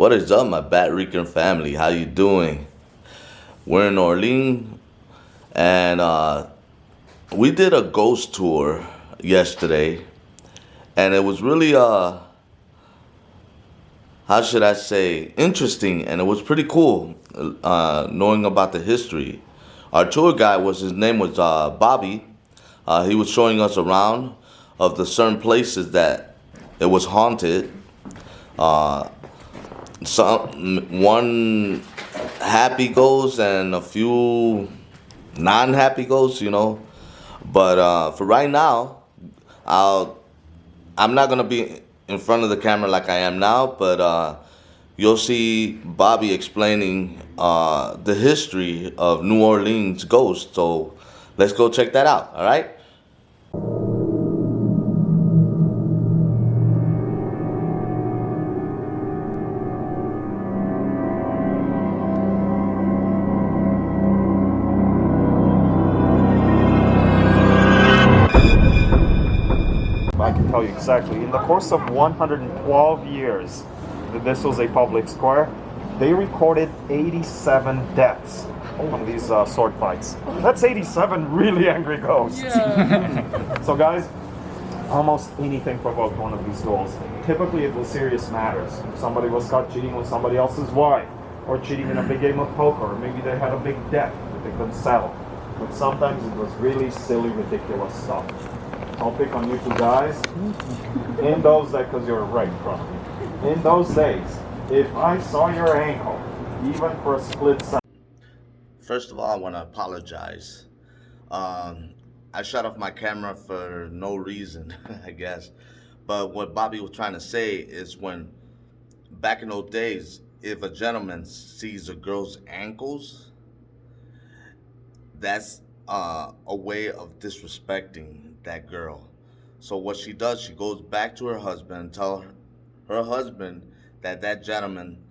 What is up, my Bat Rican family? How you doing? We're in Orleans, and we did a ghost tour yesterday, and it was really how should I say, interesting, and it was pretty cool knowing about the history. Our tour guide his name was Bobby. He was showing us around of the certain places that it was haunted. Uh, one happy ghost and a few non-happy ghosts. But for right now, I'm not gonna be in front of the camera like I am now, but you'll see Bobby explaining the history of New Orleans ghosts. So let's go check that out. All right. I can tell you exactly. In the course of 112 years that this was a public square, they recorded 87 deaths from these sword fights. That's 87 really angry ghosts. Yeah. So guys, almost anything provoked one of these duels. Typically it was serious matters. If somebody was caught cheating with somebody else's wife, or cheating in a big game of poker, or maybe they had a big debt that they couldn't settle. But sometimes it was really silly, ridiculous stuff. I'll pick on you two guys. In those days, because you're right, probably. In those days, if I saw your ankle, even for a split second. First of all, I want to apologize. I shut off my camera for no reason, I guess. But what Bobby was trying to say is when, back in those days, if a gentleman sees a girl's ankles, that's a way of disrespecting that girl. So what she does, she goes back to her husband and tell her husband that gentleman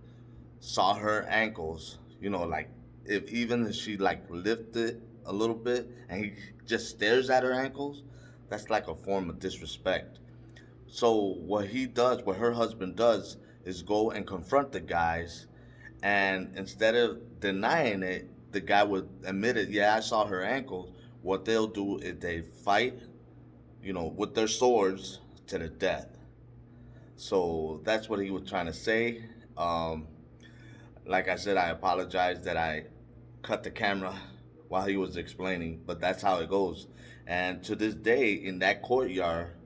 saw her ankles. Like if she like lifted a little bit and he just stares at her ankles, that's like a form of disrespect. So what her husband does is go and confront the guys, and instead of denying it, the guy would admit it. Yeah, I saw her ankles. What they'll do is they fight, with their swords to the death. So that's what he was trying to say. Like I said, I apologize that I cut the camera while he was explaining, but that's how it goes. And to this day, in that courtyard,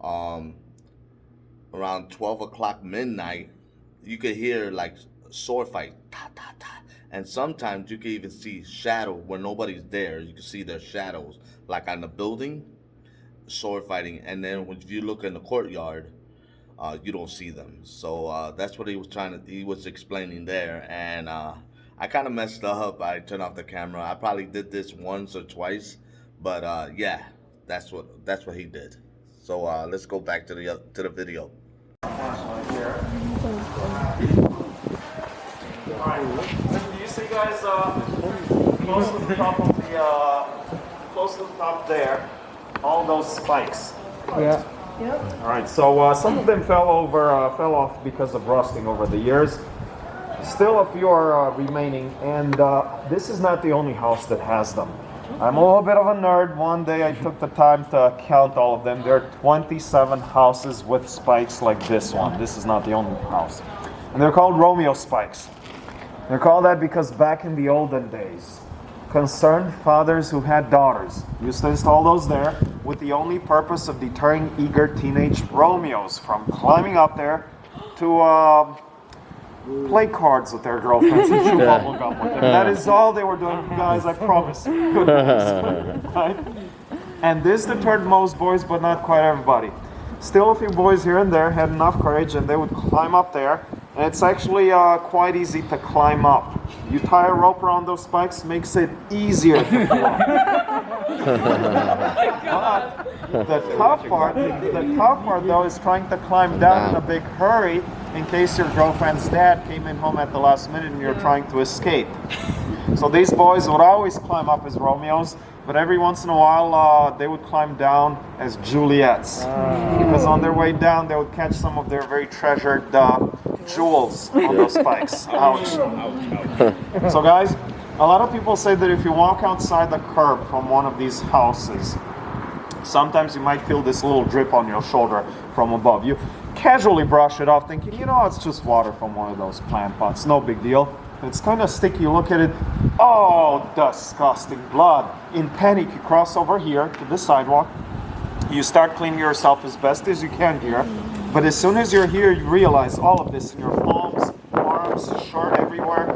around 12 o'clock midnight, you could hear like sword fight, ta ta ta. And sometimes you can even see shadow where nobody's there. You can see their shadows, like on the building, sword fighting. And then when you look in the courtyard, you don't see them. So that's what he was explaining there. And I kind of messed up. I turned off the camera. I probably did this once or twice, but yeah, that's what he did. So let's go back to the video. Do you see guys close to the top of close to the top there, all those spikes? Yeah. All right, so some of them fell off because of rusting over the years. Still a few are remaining, and this is not the only house that has them. I'm a little bit of a nerd. One day I took the time to count all of them. There are 27 houses with spikes like this one. This is not the only house. And they're called Romeo spikes. They're called that because back in the olden days, concerned fathers who had daughters used to install those there with the only purpose of deterring eager teenage Romeos from climbing up there to play cards with their girlfriends and chew bubble gum with them. That is all they were doing, guys, I promise. Good news. Right? And this deterred most boys, but not quite everybody. Still, a few boys here and there had enough courage and they would climb up there. And it's actually quite easy to climb up. You tie a rope around those spikes, makes it easier to climb. But the tough part though is trying to climb down in a big hurry in case your girlfriend's dad came in home at the last minute and you're trying to escape. So these boys would always climb up as Romeos, but every once in a while they would climb down as Juliets. Because on their way down, they would catch some of their very treasured jewels on those spikes. Ouch. So guys, a lot of people say that if you walk outside the curb from one of these houses, sometimes you might feel this little drip on your shoulder from above. You casually brush it off thinking, you know, it's just water from one of those plant pots, no big deal. It's kind of sticky, you look at it, oh, disgusting blood. In panic, you cross over here to the sidewalk, you start cleaning yourself as best as you can here, but as soon as you're here, you realize all of this in your palms, arms, shirt, everywhere.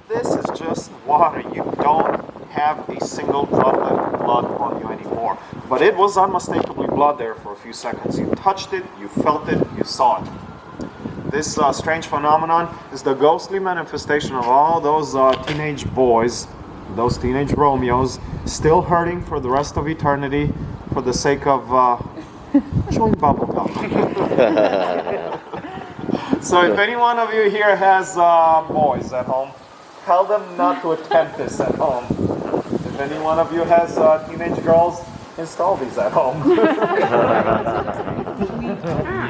This is just water. You don't have a single droplet of blood on you anymore. But it was unmistakably blood there for a few seconds. You touched it, you felt it, you saw it. This strange phenomenon is the ghostly manifestation of all those teenage boys, those teenage Romeos, still hurting for the rest of eternity for the sake of chewing bubble gum. So if any one of you here has boys at home, tell them not to attempt this at home. If any one of you has teenage girls, install these at home.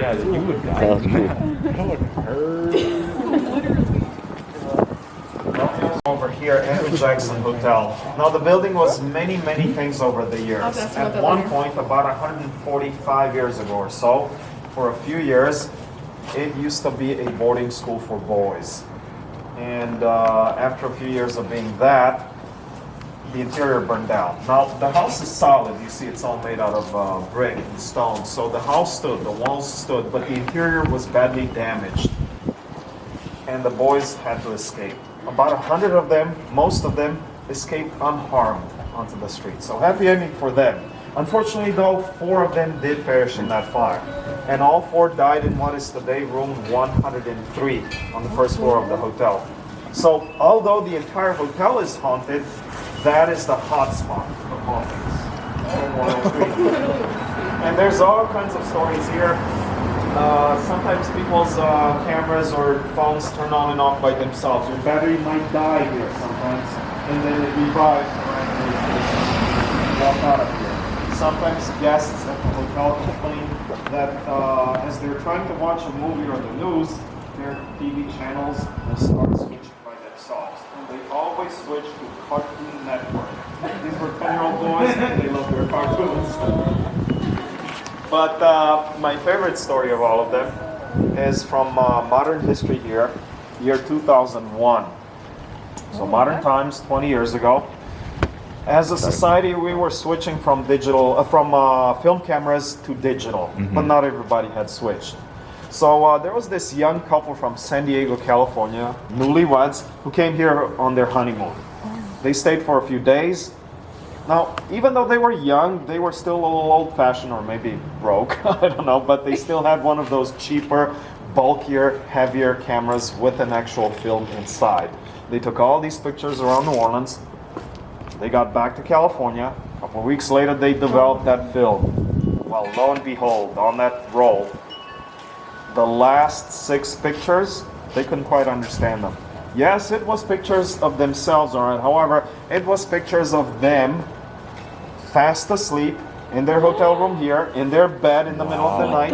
Yeah, you would die. That would hurt. Over here, Andrew Jackson Hotel. Now the building was many things over the years. At one point, about 145 years ago or so, for a few years, it used to be a boarding school for boys. And after a few years of being that, the interior burned down. Now the house is solid. You see, it's all made out of brick and stone. So the house stood, the walls stood, but the interior was badly damaged. And the boys had to escape. About 100 of them, most of them, escaped unharmed onto the street. So happy ending for them. Unfortunately though, 4 of them did perish in that fire. And all 4 died in what is today room 103 on the first floor of the hotel. So although the entire hotel is haunted, that is the hot spot of hauntings. Room 103. And there's all kinds of stories here. Sometimes people's cameras or phones turn on and off by themselves. Your battery might die here sometimes, and then it revives and walk out of here. Sometimes guests at the hotel complain that as they're trying to watch a movie or the news, their TV channels will start switching by themselves. And they always switch to Cartoon Network. These were 10-year-old boys and they love their cartoons. But my favorite story of all of them is from modern history here, year 2001. So modern times, 20 years ago. As a society, we were switching from film cameras to digital, but not everybody had switched. So there was this young couple from San Diego, California, newlyweds, who came here on their honeymoon. They stayed for a few days. Now, even though they were young, they were still a little old-fashioned or maybe broke, I don't know, but they still had one of those cheaper, bulkier, heavier cameras with an actual film inside. They took all these pictures around New Orleans. They got back to California. A couple of weeks later, they developed that film. Well, lo and behold, on that roll, the last 6 pictures, they couldn't quite understand them. Yes, it was pictures of themselves, all right. However, it was pictures of them fast asleep in their hotel room here, in their bed in the middle of the night,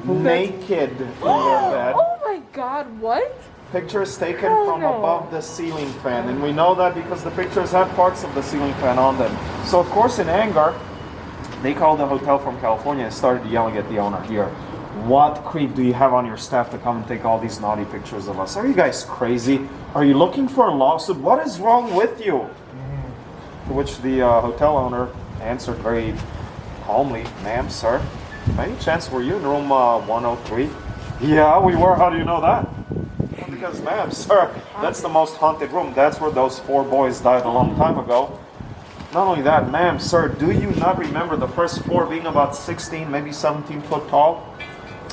naked in their bed. Oh my God, what? Pictures taken from above the ceiling fan, and we know that because the pictures had parts of the ceiling fan on them. So of course, in anger, they called the hotel from California and started yelling at the owner here. What creep do you have on your staff to come and take all these naughty pictures of us? Are you guys crazy? Are you looking for a lawsuit? What is wrong with you? To which the hotel owner answered very calmly, ma'am, sir, by any chance were you in room 103? Yeah, we were. How do you know that? Well, because, ma'am, sir, that's the most haunted room. That's where those 4 boys died a long time ago. Not only that, ma'am, sir, do you not remember the first 4 being about 16, maybe 17 foot tall?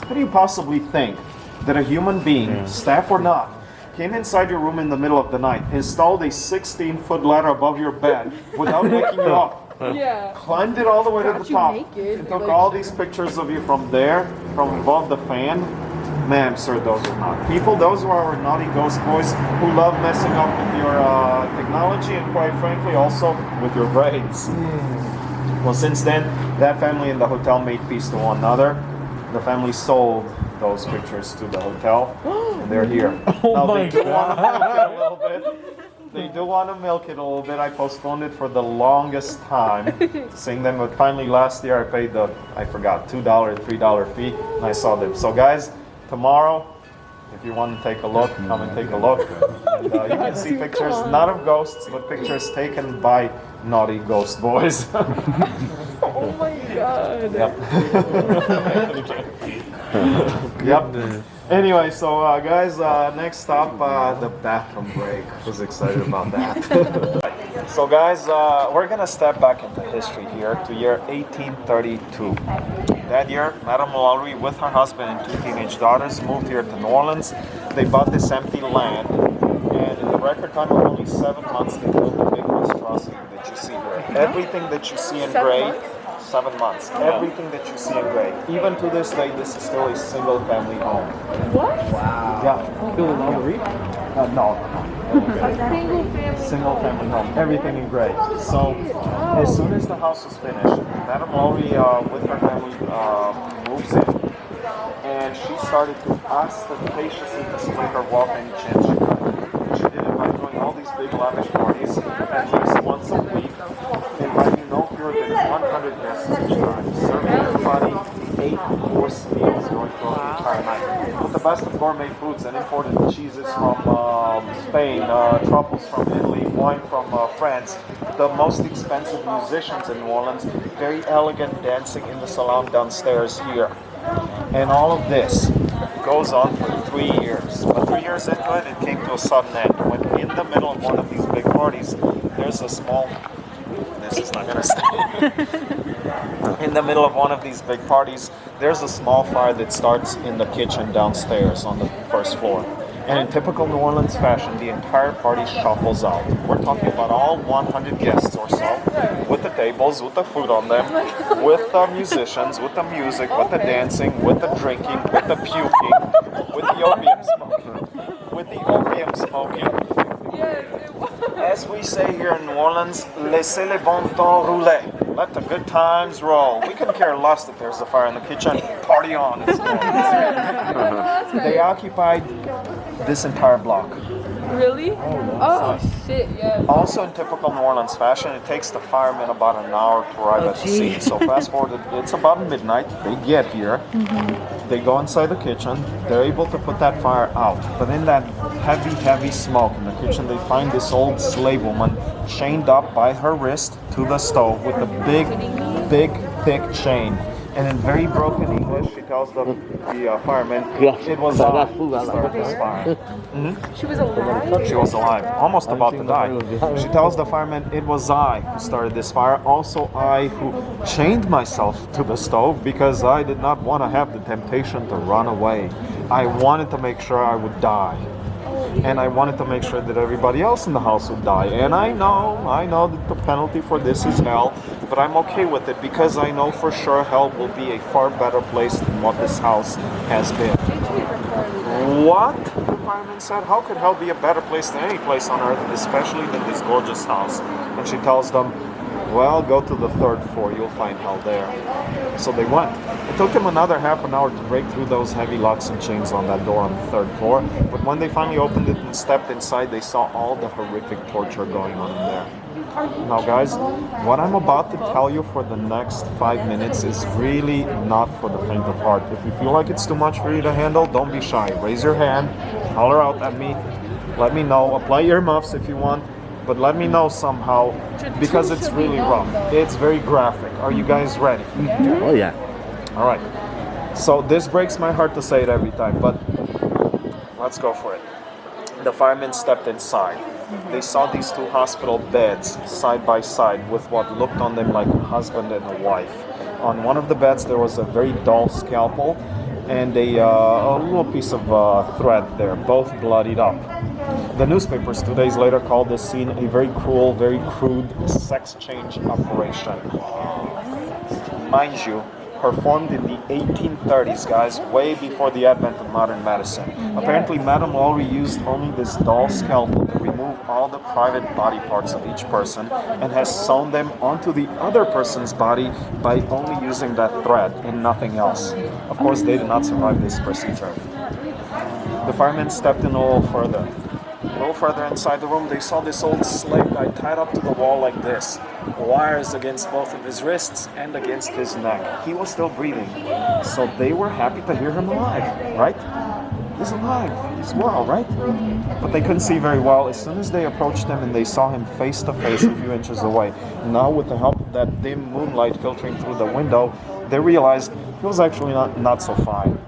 How do you possibly think that a human being, staff or not, came inside your room in the middle of the night, installed a 16-foot ladder above your bed without waking you up, climbed it all the way to the top, and took all these pictures of you from there, from above the fan, Ma'am, sir, those are not people. Those are our naughty ghost boys who love messing up with your technology and, quite frankly, also with your brains. Well, since then, that family and the hotel made peace to one another. The family sold those pictures to the hotel, and they're here. Now, they do want to milk it a little bit. They do want to milk it a little bit. I postponed it for the longest time to sing them, but finally last year I paid the, I forgot, $2, $3 fee, and I saw them. So guys, tomorrow, if you want to take a look, come and take a look. And, you can see pictures, not of ghosts, but pictures taken by naughty ghost boys. Oh my god. Yep. Anyway, so guys, next stop, the bathroom break. I was excited about that. So guys, we're gonna step back into history here to year 1832. That year, Madame Mallory with her husband and 2 teenage daughters moved here to New Orleans. They bought this empty land, and in the record time of only 7 months, they built the big monstrosity that you see here. Everything that you see in 7 gray, months? 7 months. Everything that you see in gray. Even to this day, this is still a single family home. What? Yeah. Bill Mallory? No. A single family. Single family home. Everything in gray. So, as soon as the house was finished, Madame Lowry with her family moves in, and she started to ostentatiously display her wealth any chance she could. She did it by doing all these big lavish parties at least once a week, inviting no fewer than 100 guests each time, serving everybody 8-course meals going throughout the entire night, with the best of gourmet foods and imported cheeses from Spain, truffles from Italy, wine from France, the most expensive musicians in New Orleans, very elegant dancing in the salon downstairs here. And all of this goes on for 3 years. But 3 years into it, it came to a sudden end. When in the middle of one of these big parties, there's a small... This is not going to stay. In the middle of one of these big parties, there's a small fire that starts in the kitchen downstairs on the first floor. And in typical New Orleans fashion, the entire party shuffles out. We're talking about all 100 guests or so, with the tables, with the food on them, with the musicians, with the music, with the dancing, with the drinking, with the puking, with the opium smoking, with the opium smoking. Yes, it was. As we say here in New Orleans, laissez le bon temps rouler. Let the good times roll. We couldn't care less that there's a fire in the kitchen. Party on. It's New Orleans. They occupied this entire block. Really? Oh shit, yes. Also in typical New Orleans fashion, it takes the firemen about an hour to arrive at the scene. So fast forward, it's about midnight. They get here. They go inside the kitchen. They're able to put that fire out. But in that heavy smoke in the kitchen, they find this old slave woman chained up by her wrist to the stove with a big, thick chain. And in very broken English, she tells the firemen, it was I who started this fire. She was alive? She was alive, almost about to die. She tells the firemen, it was I who started this fire. Also I who chained myself to the stove because I did not want to have the temptation to run away. I wanted to make sure I would die. And I wanted to make sure that everybody else in the house would die. And I know that the penalty for this is hell, but I'm okay with it because I know for sure hell will be a far better place than what this house has been. What? The fireman said, how could hell be a better place than any place on earth, especially than this gorgeous house? And she tells them, well, go to the 3rd floor, you'll find hell there. So they went. It took them another half an hour to break through those heavy locks and chains on that door on the 3rd floor. But when they finally opened it and stepped inside, they saw all the horrific torture going on in there. Now guys, what I'm about to tell you for the next 5 minutes is really not for the faint of heart. If you feel like it's too much for you to handle, don't be shy. Raise your hand, holler out at me, let me know, apply earmuffs if you want. But let me know somehow, because it's really rough. It's very graphic. Are you guys ready? Oh yeah. All right. So this breaks my heart to say it every time, but let's go for it. The firemen stepped inside. They saw these 2 hospital beds side by side with what looked on them like a husband and a wife. On one of the beds there was a very dull scalpel and a little piece of thread there, both bloodied up. The newspapers 2 days later called this scene a very cruel, very crude sex change operation. Mind you, performed in the 1830s, guys, way before the advent of modern medicine. Apparently, Madame Lowry used only this doll scalpel to remove all the private body parts of each person and has sewn them onto the other person's body by only using that thread and nothing else. Of course, they did not survive this procedure. The firemen stepped in a little further. A little further inside the room, they saw this old slave guy tied up to the wall like this. Wires against both of his wrists and against his neck. He was still breathing. So they were happy to hear him alive, right? He's alive. He's well, right? But they couldn't see very well. As soon as they approached him and they saw him face to face a few inches away. Now with the help of that dim moonlight filtering through the window, they realized he was actually not so fine.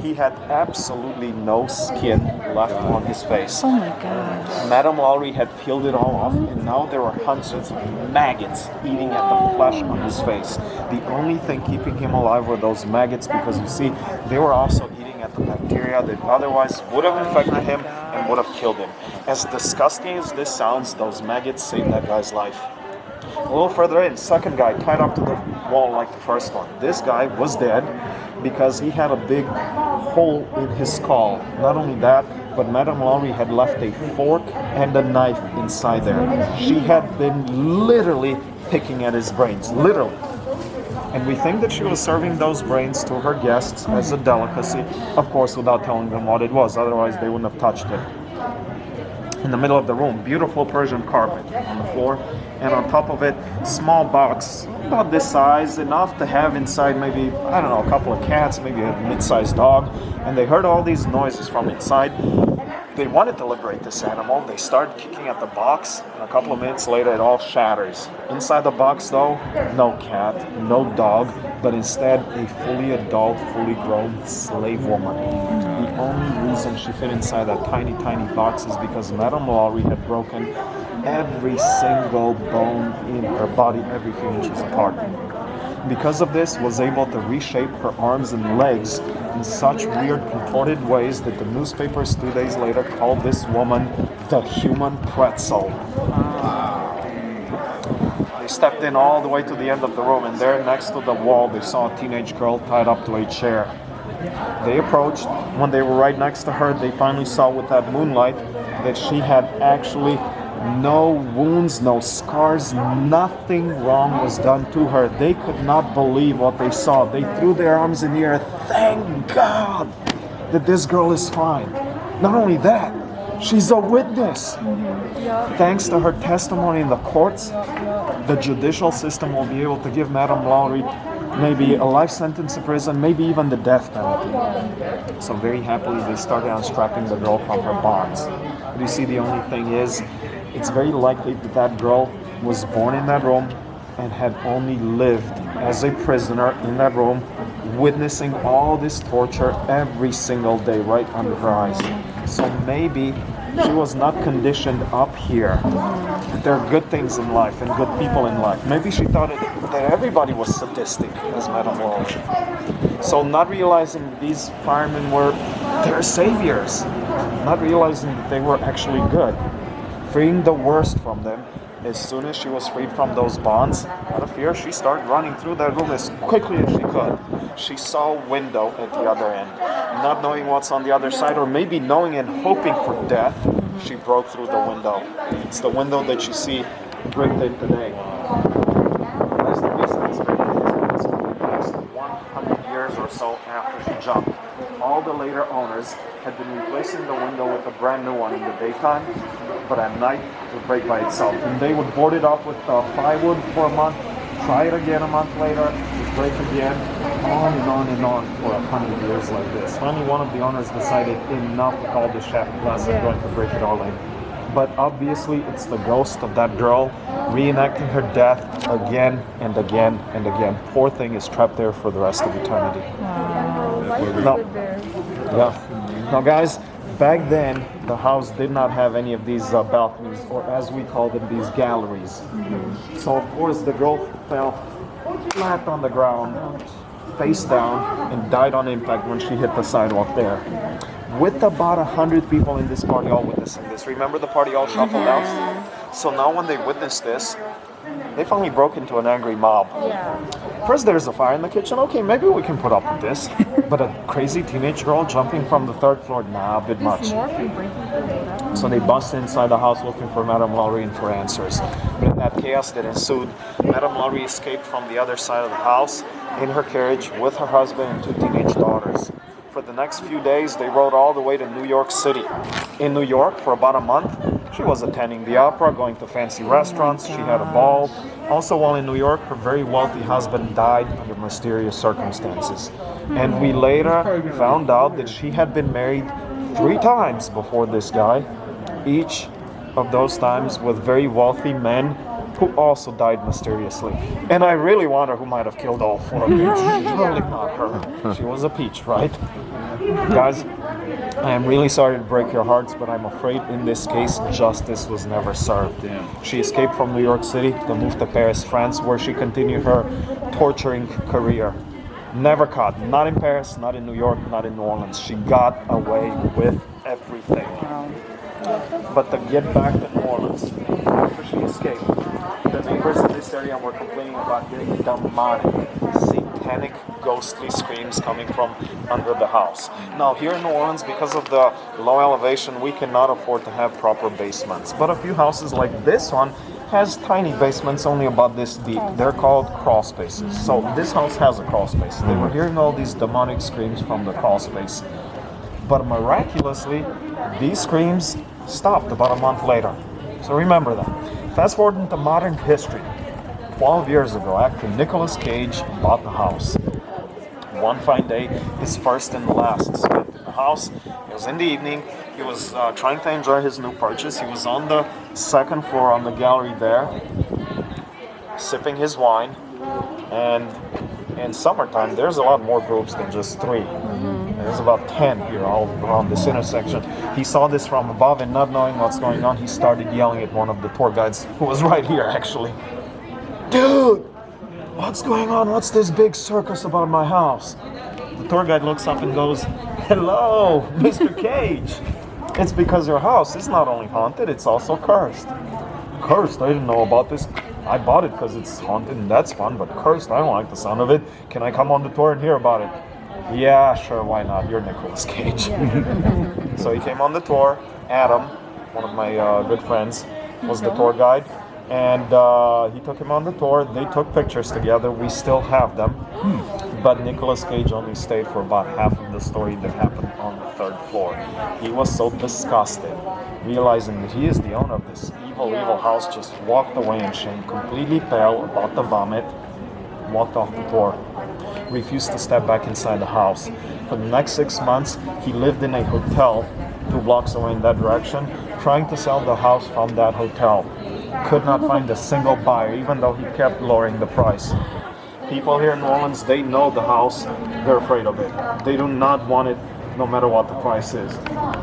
He had absolutely no skin left on his face. Oh my gosh. Madame Lowry had peeled it all off, and now there were hundreds of maggots eating at the flesh on his face. The only thing keeping him alive were those maggots, because you see, they were also eating at the bacteria that otherwise would have infected him and would have killed him. As disgusting as this sounds, those maggots saved that guy's life. A little further in, second guy tied up to the wall like the first one. This guy was dead because he had a big hole in his skull. Not only that, but Madame Lowry had left a fork and a knife inside there. She had been literally picking at his brains, literally. And we think that she was serving those brains to her guests as a delicacy, of course without telling them what it was, otherwise they wouldn't have touched it. In the middle of the room, beautiful Persian carpet on the floor, and on top of it, small box, about this size, enough to have inside maybe, I don't know, a couple of cats, maybe a mid-sized dog, and they heard all these noises from inside. They wanted to liberate this animal. They started kicking at the box, and a couple of minutes later, it all shatters. Inside the box, though, no cat, no dog, but instead a fully adult, fully grown slave woman. The only reason she fit inside that tiny, tiny box is because Madame Lowry had broken every single bone in her body, every few inches apart. Because of this, was able to reshape her arms and legs in such weird, contorted ways that the newspapers 2 days later called this woman the human pretzel. They stepped in all the way to the end of the room, and there next to the wall they saw a teenage girl tied up to a chair. They approached. When they were right next to her, they finally saw with that moonlight that she had actually no wounds, no scars, nothing wrong was done to her. They could not believe what they saw. They threw their arms in the air. Thank God that this girl is fine. Not only that, she's a witness. Thanks to her testimony in the courts, the judicial system will be able to give Madame Lowry maybe a life sentence in prison, maybe even the death penalty. So very happily they started unstrapping the girl from her bonds. But you see, the only thing is, it's very likely that that girl was born in that room and had only lived as a prisoner in that room, witnessing all this torture every single day right under her eyes. So maybe she was not conditioned up here. There are good things in life and good people in life. Maybe she thought that everybody was sadistic, as Madame Lowry. So not realizing that these firemen were their saviors, not realizing that they were actually good, freeing the worst from them. As soon as she was freed from those bonds, out of fear, she started running through that room as quickly as she could. She saw a window at the other end. Not knowing what's on the other side, or maybe knowing and hoping for death, she broke through the window. It's the window that you see bricked in today. As the reason it's bricked is because for the past 100 years or so after she jumped, all the later owners had been replacing the window with a brand new one in the daytime, but at night it would break by itself. And they would board it up with plywood for a month, try it again a month later, it would break again, on and on and on for 100 years like this. Finally, one of the owners decided enough with all this shattered glass and going to break it all in. But obviously it's the ghost of that girl reenacting her death again and again and again. Poor thing is trapped there for the rest of eternity. Now guys, back then the house did not have any of these balconies, or as we call them, these galleries. So of course the girl fell flat on the ground, face down, and died on impact when she hit the sidewalk there. With about 100 people in this party all witnessing this. Remember the party all shuffled out? So now when they witnessed this, they finally broke into an angry mob. First, there's a fire in the kitchen. Okay, maybe we can put up with this. But a crazy teenage girl jumping from the third floor, nah, a bit much. There's more from breaking through. So they bust inside the house looking for Madame Lowry and for answers. But in that chaos that ensued, Madame Lowry escaped from the other side of the house in her carriage with her husband and 2 teenage daughters. For the next few days, they rode all the way to New York City. In New York, for about a month, she was attending the opera, going to fancy restaurants, she had a ball. Also, while in New York, her very wealthy husband died under mysterious circumstances. And we later found out that she had been married 3 times before this guy, each of those times with very wealthy men who also died mysteriously. And I really wonder who might have killed all 4 of them. Surely not her. She was a peach, right? Guys, I am really sorry to break your hearts, but I'm afraid in this case, justice was never served. She escaped from New York City to move to Paris, France, where she continued her torturing career. Never caught. Not in Paris, not in New York, not in New Orleans. She got away with everything. But to get back to New Orleans, after she escaped, the neighbors in this area were complaining about hearing demonic, satanic, ghostly screams coming from under the house. Now, here in New Orleans, because of the low elevation, we cannot afford to have proper basements. But a few houses like this one has tiny basements only about this deep. They're called crawl spaces. So this house has a crawl space. They were hearing all these demonic screams from the crawl space. But miraculously, these screams stopped about a month later. So remember that. Fast forward into modern history. 12 years ago, actor Nicolas Cage bought the house. One fine day, his first and last spent in the house. It was in the evening. He was trying to enjoy his new purchase. He was on the 2nd floor on the gallery there, sipping his wine. And in summertime, there's a lot more groups than just 3. There's about 10 here all around this intersection. He saw this from above, and not knowing what's going on, he started yelling at one of the tour guides, who was right here actually. Dude, what's going on? What's this big circus about my house? The tour guide looks up and goes, hello, Mr. Cage. It's because your house is not only haunted, it's also cursed. Cursed? I didn't know about this. I bought it because it's haunted and that's fun, but cursed, I don't like the sound of it. Can I come on the tour and hear about it? Yeah, sure, why not? You're Nicolas Cage. So he came on the tour. Adam, one of my good friends, was the tour guide. And he took him on the tour. They took pictures together. We still have them. But Nicolas Cage only stayed for about half of the story that happened on the 3rd floor. He was so disgusted, realizing that he is the owner of this evil house, just walked away in shame, completely pale, about to vomit, walked off the tour. Refused to step back inside the house. For the next 6 months, he lived in a hotel 2 blocks away in that direction, trying to sell the house from that hotel. Could not find a single buyer, even though he kept lowering the price. People here in New Orleans, they know the house, they're afraid of it. They do not want it, no matter what the price is.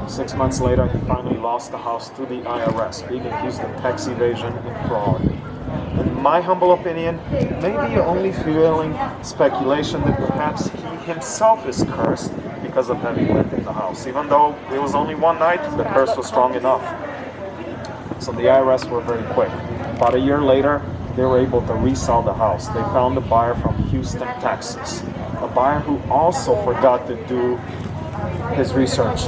6 months later, he finally lost the house to the IRS, being accused of tax evasion and fraud. In my humble opinion, maybe you're only fueling speculation that perhaps he himself is cursed because of having lived in the house. Even though it was only one night, the curse was strong enough. So the IRS were very quick. About a year later, they were able to resell the house. They found a buyer from Houston, Texas. A buyer who also forgot to do his research.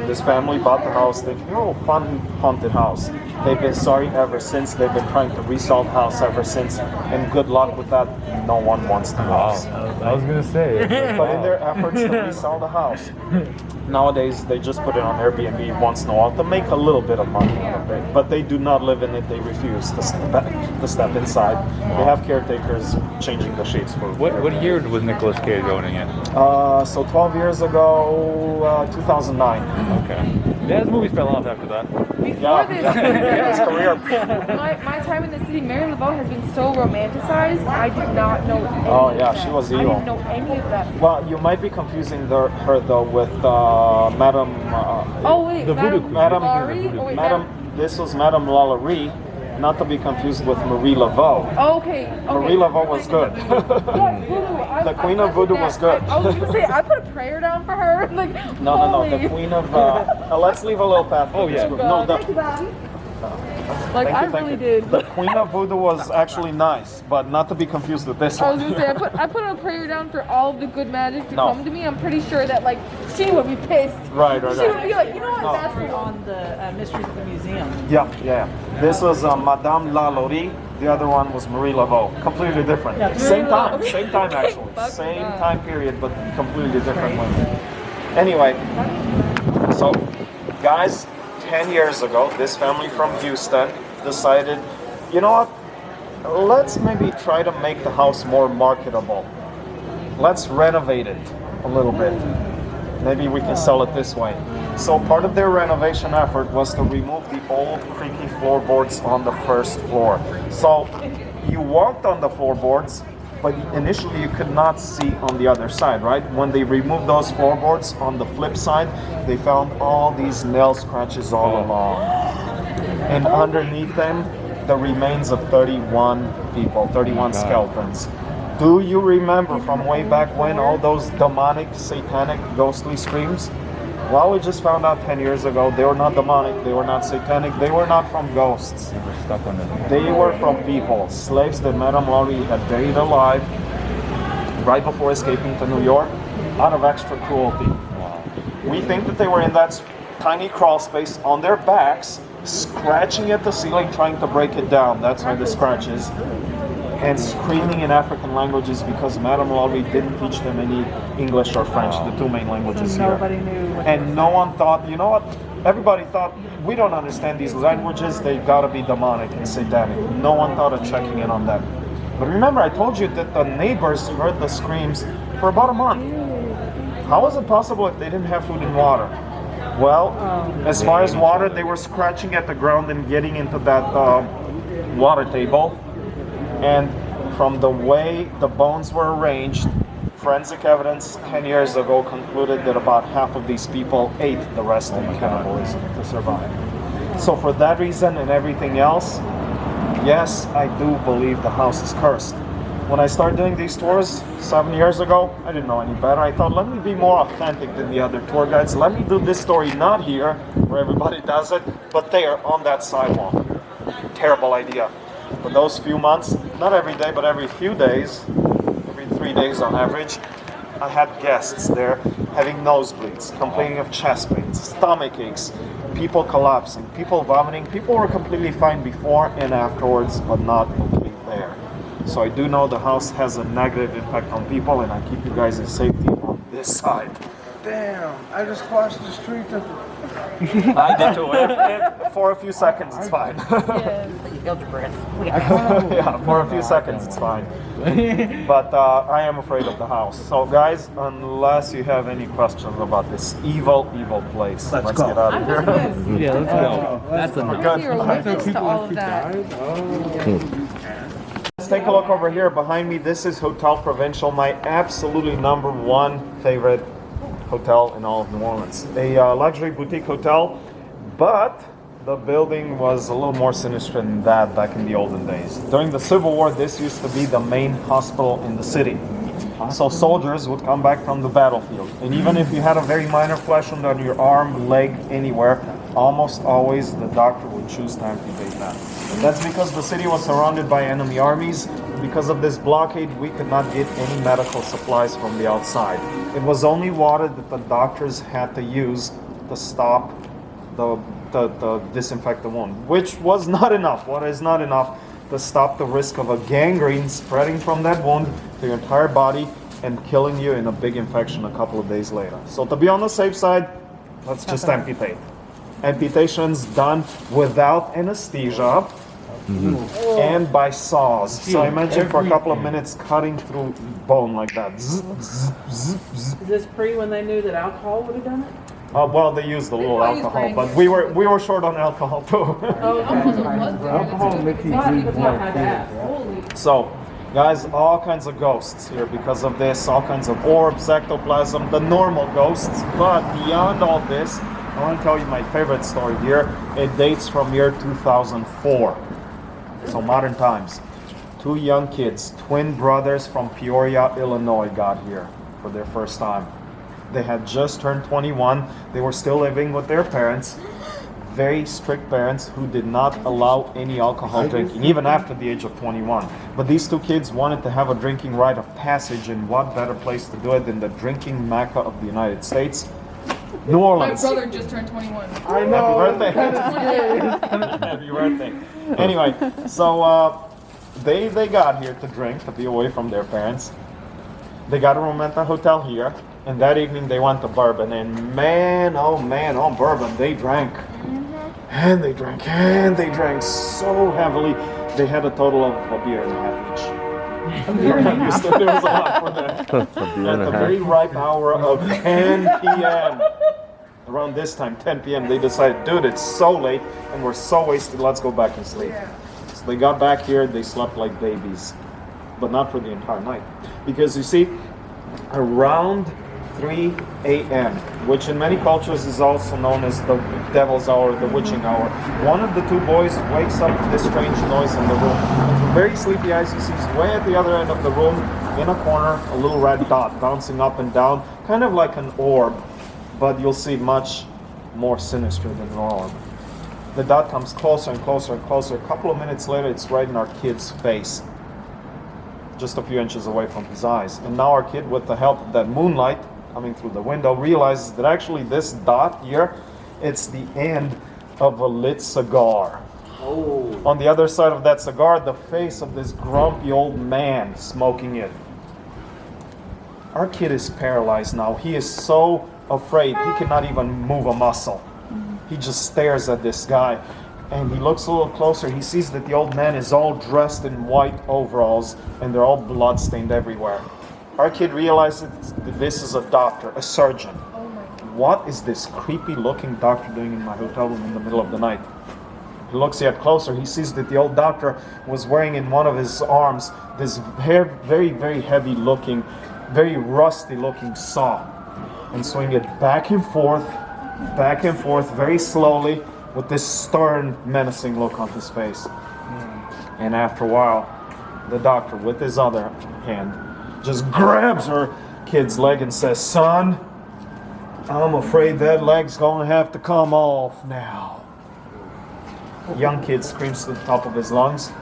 This family bought the house thinking, oh, fun haunted house. They've been sorry ever since. They've been trying to resell the house ever since. And good luck with that. No one wants the house. I was gonna say. But in their efforts to resell the house, nowadays they just put it on Airbnb once in a while to make a little bit of money out of it. But they do not live in it. They refuse to step inside. They have caretakers changing the sheets for. What year was Nicolas Cage owning it? So 12 years ago, 2009. Okay. Yeah, his movies fell off after that. Before this, His career. my time in the city, Mary Laveau has been so romanticized. I did not know any Oh of yeah, that. she was I evil. didn't know any of that. Well, you might be confusing her though with Madame. Oh wait, The Voodoo Queen. Madame. Laurie? Oh, wait, Madame. This was Madame Lalaurie, not to be confused with Marie Laveau. Oh, okay. Marie Laveau was good. The Queen of Voodoo was good. I was gonna say I put a prayer down for her. Like No. The holy. Queen of. Let's leave a little path. For Oh, this yeah. group. God. No, Thank you, Bobby. Like, Thank I you, thank really you. did. The Queen of Voodoo was actually nice, but not to be confused with this I was one. gonna say, I put a prayer down for all of the good magic to No. come to me. I'm pretty sure that, like, she would be pissed. Right. She would be like, you know what, No. that's the one. On the Mysteries of the Museum. Yeah. This was Madame Lalaurie. The other one was Marie Laveau. Completely different. Yeah, Same Marie time. Laveau. Same time actually. Fuck Same that. time period, but completely different women. Anyway, so guys, 10 years ago, this family from Houston decided, you know what? Let's maybe try to make the house more marketable. Let's renovate it a little bit. Maybe we can sell it this way. So part of their renovation effort was to remove the old creaky floorboards on the first floor. So you walked on the floorboards, but initially you could not see on the other side, right? When they removed those floorboards on the flip side, they found all these nail scratches all along. And underneath them, the remains of 31 people, 31 skeletons. Do you remember from way back when all those demonic, satanic, ghostly screams? Well, we just found out 10 years ago they were not demonic, they were not satanic, they were not from ghosts. They were stuck on it. They were from people, slaves that Madame Laurie had buried alive right before escaping to New York out of extra cruelty. Wow. We think that they were in that tiny crawl space on their backs, scratching at the ceiling, trying to break it down. That's why the scratches. And screaming in African languages because Madame Laurie didn't teach them any English or French, the two main languages So here. nobody knew what And no one thought, you know what? Everybody thought, we don't understand these languages, they gotta be demonic and satanic. No one thought of checking in on that. But remember, I told you that the neighbors heard the screams for about a month. How was it possible if they didn't have food and water? Well, as far as water, they were scratching at the ground and getting into that water table. And from the way the bones were arranged, forensic evidence 10 years ago concluded that about half of these people ate the rest in cannibalism to survive. So for that reason and everything else, yes, I do believe the house is cursed. When I started doing these tours 7 years ago, I didn't know any better. I thought, let me be more authentic than the other tour guides. Let me do this story not here, where everybody does it, but there on that sidewalk. Terrible idea. For those few months, not every day, but every few days, every 3 days on average, I had guests there having nosebleeds, complaining of chest pains, stomach aches, people collapsing, people vomiting. People were completely fine before and afterwards, but not okay there. So I do know the house has a negative impact on people, and I keep you guys in safety on this side. Damn, I just crossed the street to I did too. For a few seconds, it's fine. Yes. you held your breath. Yeah, for a few seconds, it's fine. But I am afraid of the house. So, guys, unless you have any questions about this evil, evil place, let's go. get out of I'm here. just gonna Yeah, let's go. That's I'm enough. gonna be a witness to all of that. Let's take a look over here behind me. This is Hotel Provincial, my absolutely number one favorite hotel in all of New Orleans. A luxury boutique hotel, but the building was a little more sinister than that back in the olden days. During the Civil War, this used to be the main hospital in the city. So soldiers would come back from the battlefield, and even if you had a very minor flesh wound on your arm, leg, anywhere, almost always the doctor would choose to amputate that. That's because the city was surrounded by enemy armies. Because of this blockade, we could not get any medical supplies from the outside. It was only water that the doctors had to use to stop the disinfect the wound, which was not enough. Water is not enough to stop the risk of a gangrene spreading from that wound to your entire body and killing you in a big infection a couple of days later. So to be on the safe side, let's just amputate. Amputations done without anesthesia and by saws. So imagine for a couple of minutes cutting through bone like that. Zzz, zzz, zzz, zzz. Is this pre when they knew that alcohol would have done it? Well, they used a little probably use alcohol, brandy. but we were short on alcohol too. alcohol makes you breathe more clear. So, guys, all kinds of ghosts here because of this, all kinds of orbs, ectoplasm, the normal ghosts. But beyond all this, I want to tell you my favorite story here. It dates from year 2004. So modern times. Two young kids, twin brothers from Peoria, Illinois, got here for their first time. They had just turned 21. They were still living with their parents. very strict parents who did not allow any alcohol drinking, even after the age of 21. But these two kids wanted to have a drinking rite of passage, and what better place to do it than the drinking mecca of the United States, New My Orleans. brother just turned 21. I know. Happy birthday. Happy birthday. Anyway, so they got here to drink, to be away from their parents. They got a room at the hotel here, and that evening they went to Bourbon, and man, on Bourbon, they drank. And they drank, and they drank so heavily. They had a total of a beer and a half each. There was a lot for them. At the very ripe hour of 10 p.m. Around this time, 10 p.m., they decided, dude, it's so late, and we're so wasted, let's go back and sleep. So they got back here, they slept like babies. But not for the entire night. Because you see, around 3 a.m., which in many cultures is also known as the devil's hour, the witching hour, one of the two boys wakes up to this strange noise in the room. And from very sleepy eyes, he sees way at the other end of the room, in a corner, a little red dot bouncing up and down, kind of like an orb, but you'll see much more sinister than an orb. The dot comes closer and closer and closer. A couple of minutes later, it's right in our kid's face, just a few inches away from his eyes. And now our kid, with the help of that moonlight coming through the window, realizes that actually this dot here, it's the end of a lit cigar. Oh. On the other side of that cigar, the face of this grumpy old man smoking it. Our kid is paralyzed now. He is so afraid he cannot even move a muscle. He just stares at this guy. And he looks a little closer. He sees that the old man is all dressed in white overalls, and they're all bloodstained everywhere. Our kid realizes that this is a doctor, a surgeon. What is this creepy-looking doctor doing in my hotel room in the middle of the night? He looks yet closer. He sees that the old doctor was wearing in one of his arms this very, very heavy-looking, very rusty-looking saw, and swing it back and forth, very slowly, with this stern, menacing look on his face. And after a while, the doctor, with his other hand, just grabs her kid's leg and says, "Son, I'm afraid that leg's gonna have to come off now." Young kid screams to the top of his lungs,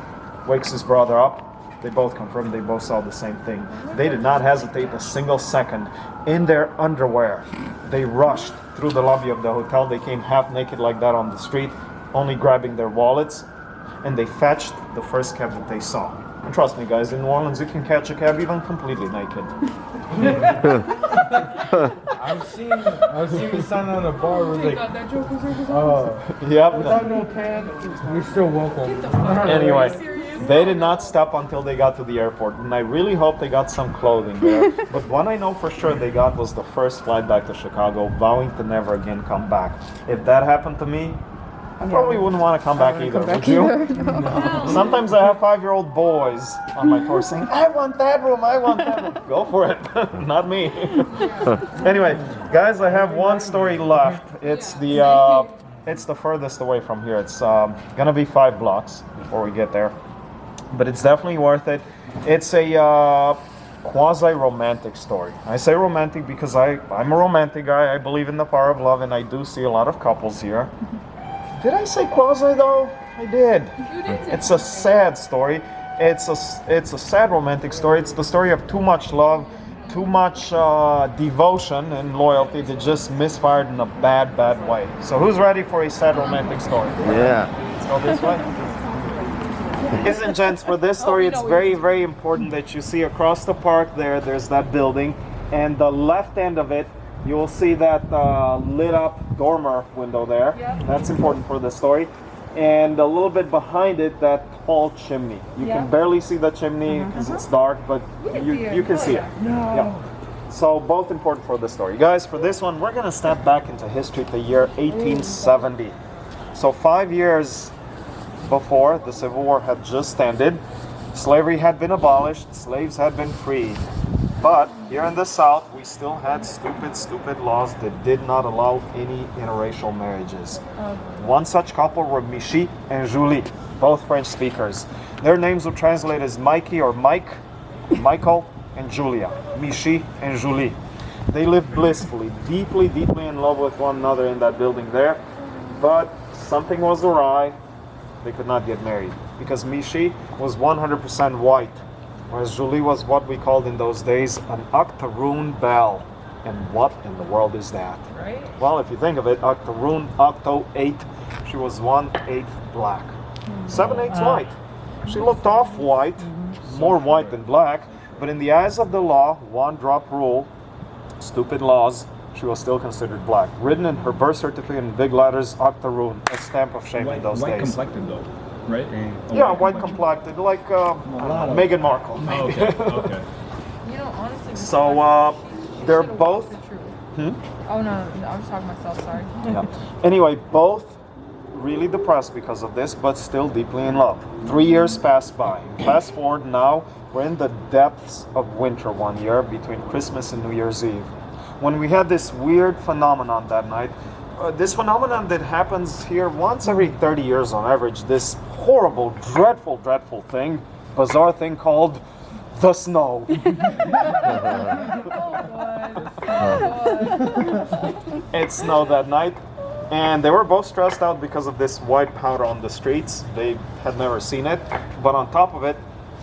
wakes his brother up. They both confirm they both saw the same thing. They did not hesitate a single second. In their underwear, they rushed through the lobby of the hotel. They came half naked like that on the street, only grabbing their wallets, and they fetched the first cab that they saw. And trust me, guys, in New Orleans, you can catch a cab even completely naked. I've seen the sign on the bar where like, God, that joke was over. Yep. without no cab, we're still welcome. Anyway, they did not stop until they got to the airport, and I really hope they got some clothing there. But one I know for sure they got was the first flight back to Chicago, vowing to never again come back. If that happened to me, I probably wouldn't want to come back either, would you? Sometimes I have 5-year-old boys on my tour saying, "I want that room, I want that room." Go for it, not me. Anyway, guys, I have one story left. It's the furthest away from here. It's gonna be 5 blocks before we get there, but it's definitely worth it. It's a quasi-romantic story. I say romantic because I'm a romantic guy. I believe in the power of love, and I do see a lot of couples here. Did I say quasi though? I did. You did say It's a sad story. It's a sad romantic story. It's the story of too much love, too much devotion and loyalty that just misfired in a bad way. So who's ready for a sad romantic story? Yeah. Let's go this way. Ladies and gents, for this story, it's very, very important that you see across the park there's that building, and the left end of it, you will see that lit up dormer window there. Yep. That's important for the story. And a little bit behind it, that tall chimney. You Yeah. can barely see the chimney because it's dark, but you can see it. Yeah. So both important for the story. Guys, for this one, we're going to step back into history to the year 1870. So 5 years before, the Civil War had just ended. Slavery had been abolished. Slaves had been freed. But here in the South, we still had stupid laws that did not allow any interracial marriages. One such couple were Michi and Julie, both French speakers. Their names would translate as Mikey or Mike, Michael, and Julia. Michi and Julie. They lived blissfully, deeply in love with one another in that building there. But something was awry. They could not get married because Mishi was 100% white, whereas Julie was what we called in those days an octoroon belle. And what in the world is that? Right? Well, if you think of it, octoroon, octo, 8, she was 1/8 black. 7/8 white. She looked off white, more white than black, but in the eyes of the law, one drop rule, stupid laws, she was still considered black. Written in her birth certificate in big letters, octoroon, a stamp of shame in those white days. complected though, right? Yeah, white complected, like Meghan Markle. Oh, okay, okay. You know, honestly. So, they're both. Oh no, I was talking to myself. Sorry. Yeah. Anyway, both really depressed because of this, but still deeply in love. 3 years passed by. Fast forward now, we're in the depths of winter one year between Christmas and New Year's Eve, when we had this weird phenomenon that night. This phenomenon that happens here once every 30 years on average. This horrible, dreadful, dreadful thing, bizarre thing called the snow. It snowed that night, and they were both stressed out because of this white powder on the streets. They had never seen it, but on top of it,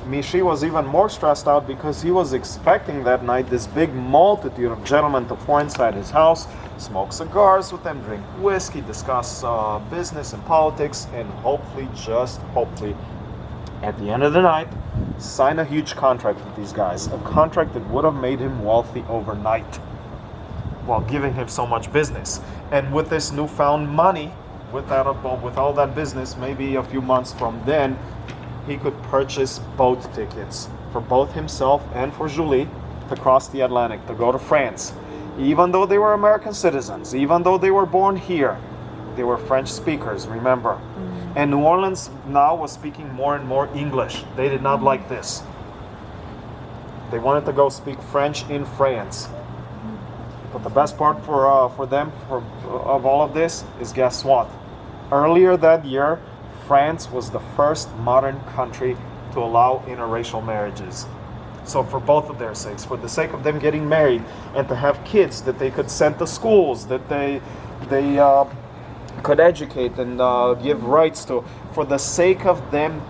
Mishi was even more stressed out because he was expecting that night this big multitude of gentlemen to pour inside his house, smoke cigars with them, drink whiskey, discuss business and politics, and hopefully, just hopefully, at the end of the night, sign a huge contract with these guys. A contract that would have made him wealthy overnight while giving him so much business. And with this newfound money, with all that business, maybe a few months from then, he could purchase boat tickets for both himself and for Julie to cross the Atlantic, to go to France. Even though they were American citizens, even though they were born here, they were French speakers, remember? And New Orleans now was speaking more and more English. They did not like this. They wanted to go speak French in France. But the best part for them of all of this is, guess what? Earlier that year, France was the first modern country to allow interracial marriages. So for both of their sakes, for the sake of them getting married and to have kids that they could send to schools, that they could educate and give rights to, for the sake of them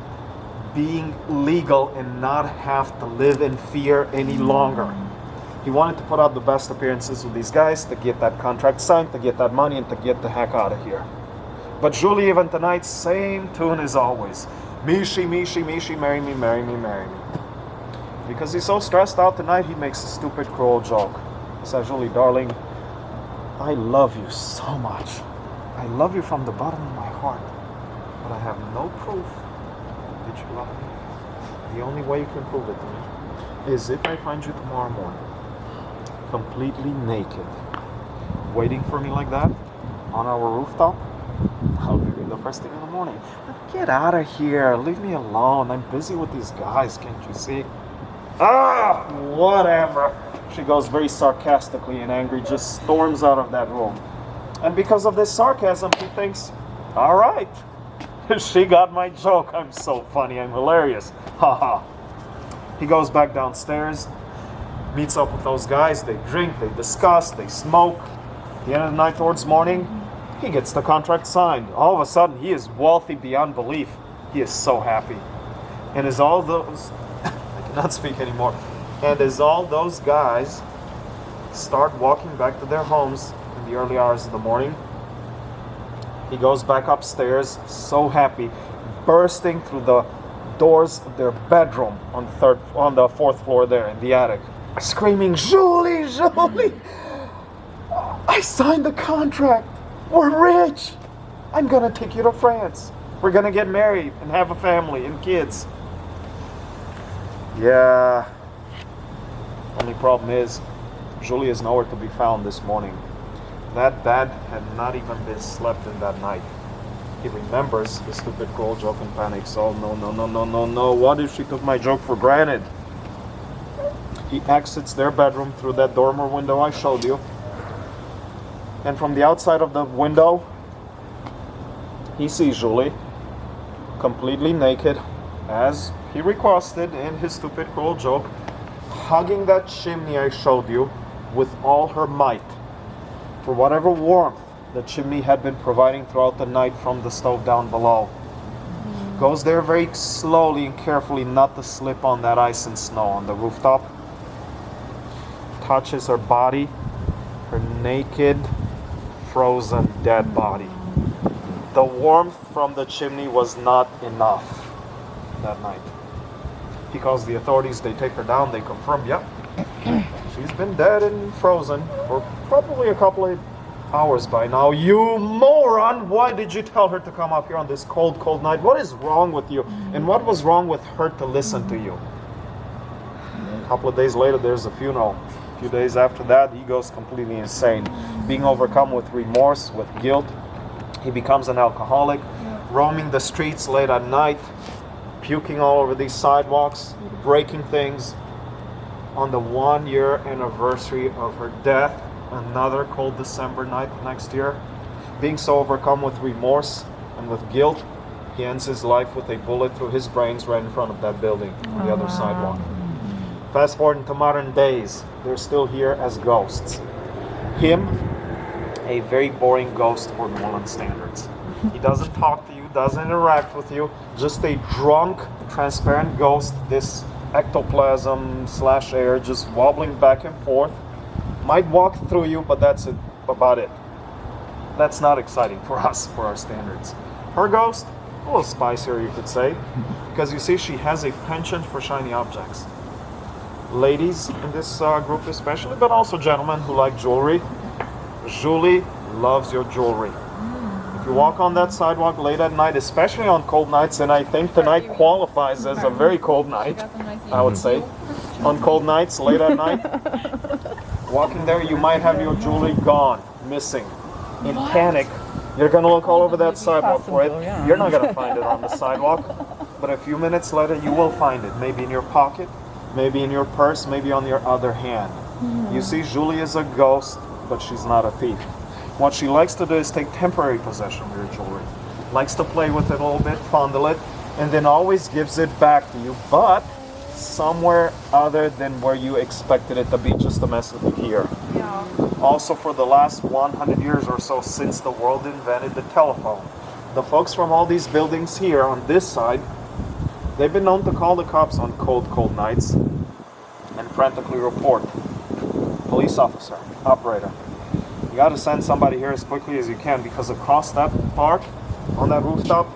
being legal and not have to live in fear any longer. He wanted to put out the best appearances with these guys, to get that contract signed, to get that money, and to get the heck out of here. But Julie, even tonight, same tune as always. Mishi, Mishi, Mishi, marry me, marry me, marry me. Because he's so stressed out tonight, he makes a stupid, cruel joke. He says, Julie, darling, I love you so much. I love you from the bottom of my heart. But I have no proof that you love me. The only way you can prove it to me is if I find you tomorrow morning, completely naked, waiting for me like that on our rooftop. I'll be there the first thing in the morning. But get out of here. Leave me alone. I'm busy with these guys. Can't you see? Ah, whatever. She goes very sarcastically and angry, just storms out of that room. And because of this sarcasm, he thinks, all right, she got my joke. I'm so funny. I'm hilarious. Haha. He goes back downstairs, meets up with those guys. They drink, they discuss, they smoke. At the end of the night, towards morning, he gets the contract signed. All of a sudden, he is wealthy beyond belief. He is so happy. And as all those, I cannot speak anymore. And as all those guys start walking back to their homes in the early hours of the morning, he goes back upstairs, so happy, bursting through the doors of their bedroom on the fourth floor there in the attic, screaming, Julie, Julie, I signed the contract. We're rich. I'm gonna take you to France. We're gonna get married and have a family and kids. Yeah. Only problem is, Julie is nowhere to be found this morning. That bed had not even been slept in that night. He remembers the stupid cruel joke and panics. Oh, no. What if she took my joke for granted? He exits their bedroom through that dormer window I showed you. And from the outside of the window, he sees Julie, completely naked, as he requested in his stupid cruel joke, hugging that chimney I showed you with all her might. For whatever warmth the chimney had been providing throughout the night from the stove down below. Goes there very slowly and carefully not to slip on that ice and snow on the rooftop. Touches her body, her naked, frozen, dead body. The warmth from the chimney was not enough that night. He calls the authorities, they take her down, they confirm, yep, she's been dead and frozen for probably a couple of hours by now. You moron! Why did you tell her to come up here on this cold, cold night? What is wrong with you? And what was wrong with her to listen to you? A couple of days later, there's a funeral. A few days after that, he goes completely insane. Being overcome with remorse, with guilt, he becomes an alcoholic, roaming the streets late at night, puking all over these sidewalks, breaking things. On the 1-year anniversary of her death, another cold December night next year, being so overcome with remorse and with guilt, he ends his life with a bullet through his brains right in front of that building on the other sidewalk. Fast forward into modern days, they're still here as ghosts. Him, a very boring ghost for New Orleans standards. He doesn't talk to you, doesn't interact with you, just a drunk, transparent ghost, this ectoplasm / air just wobbling back and forth. Might walk through you, but that's it, about it. That's not exciting for us, for our standards. Her ghost, a little spicier, you could say, because you see, she has a penchant for shiny objects. Ladies in this group especially, but also gentlemen who like jewelry. Julie loves your jewelry. If you walk on that sidewalk late at night, especially on cold nights, and I think tonight qualifies as a very cold night, I would say. On cold nights, late at night, walking there, you might have your jewelry gone, missing. In panic, you're going to look all over that sidewalk for it. You're not going to find it on the sidewalk, but a few minutes later, you will find it. Maybe in your pocket, maybe in your purse, maybe on your other hand. You see, Julie is a ghost, but she's not a thief. What she likes to do is take temporary possession of your jewelry. Likes to play with it a little bit, fondle it, and then always gives it back to you, but somewhere other than where you expected it to be, just to mess with you here. Yeah. Also, for the last 100 years or so since the world invented the telephone, the folks from all these buildings here on this side, they've been known to call the cops on cold, cold nights and frantically report. Police officer, operator, you got to send somebody here as quickly as you can, because across that park, on that rooftop,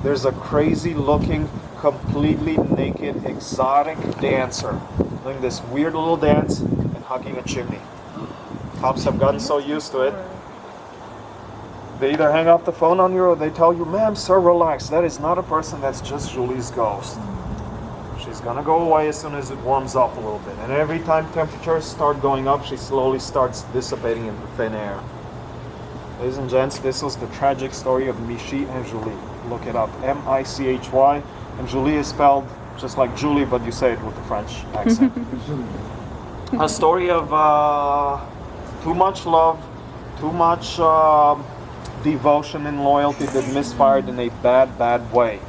there's a crazy looking, completely naked, exotic dancer doing this weird little dance and hugging a chimney. Cops have gotten so used to it, they either hang up the phone on you or they tell you, ma'am, sir, relax. That is not a person, that's just Julie's ghost. She's gonna go away as soon as it warms up a little bit. And every time temperatures start going up, she slowly starts dissipating into thin air. Ladies and gents, this was the tragic story of Michy and Julie. Look it up, M-I-C-H-Y. And Julie is spelled just like Julie, but you say it with a French accent. A story of too much love, too much devotion and loyalty that misfired in a bad, bad way.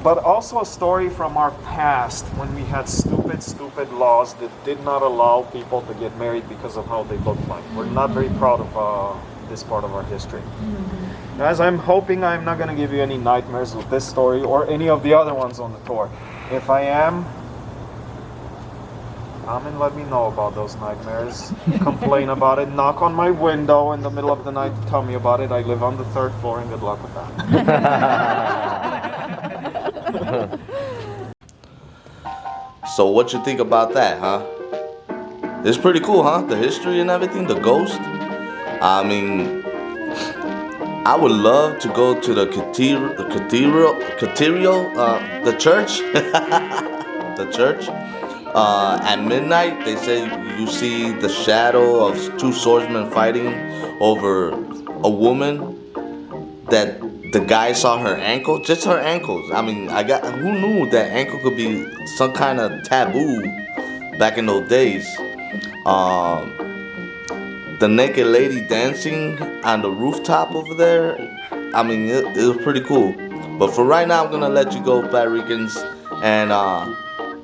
But also a story from our past when we had stupid, stupid laws that did not allow people to get married because of how they looked like. We're not very proud of this part of our history. Guys, I'm hoping I'm not going to give you any nightmares with this story or any of the other ones on the tour. If I am, come and let me know about those nightmares. Complain about it. Knock on my window in the middle of the night to tell me about it. I live on the 3rd floor, and good luck with that. So what you think about that, huh? It's pretty cool, huh? The history and everything, the ghost. I mean, I would love to go to the the church, the church. At midnight, they say you see the shadow of 2 swordsmen fighting over a woman that the guy saw her ankle, just her ankles. I mean, who knew that ankle could be some kind of taboo back in those days? The naked lady dancing on the rooftop over there. I mean, it was pretty cool. But for right now, I'm gonna let you go, Puerto Ricans, and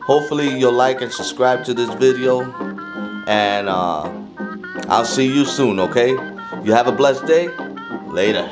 hopefully you'll like and subscribe to this video, and I'll see you soon, okay? You have a blessed day. Later.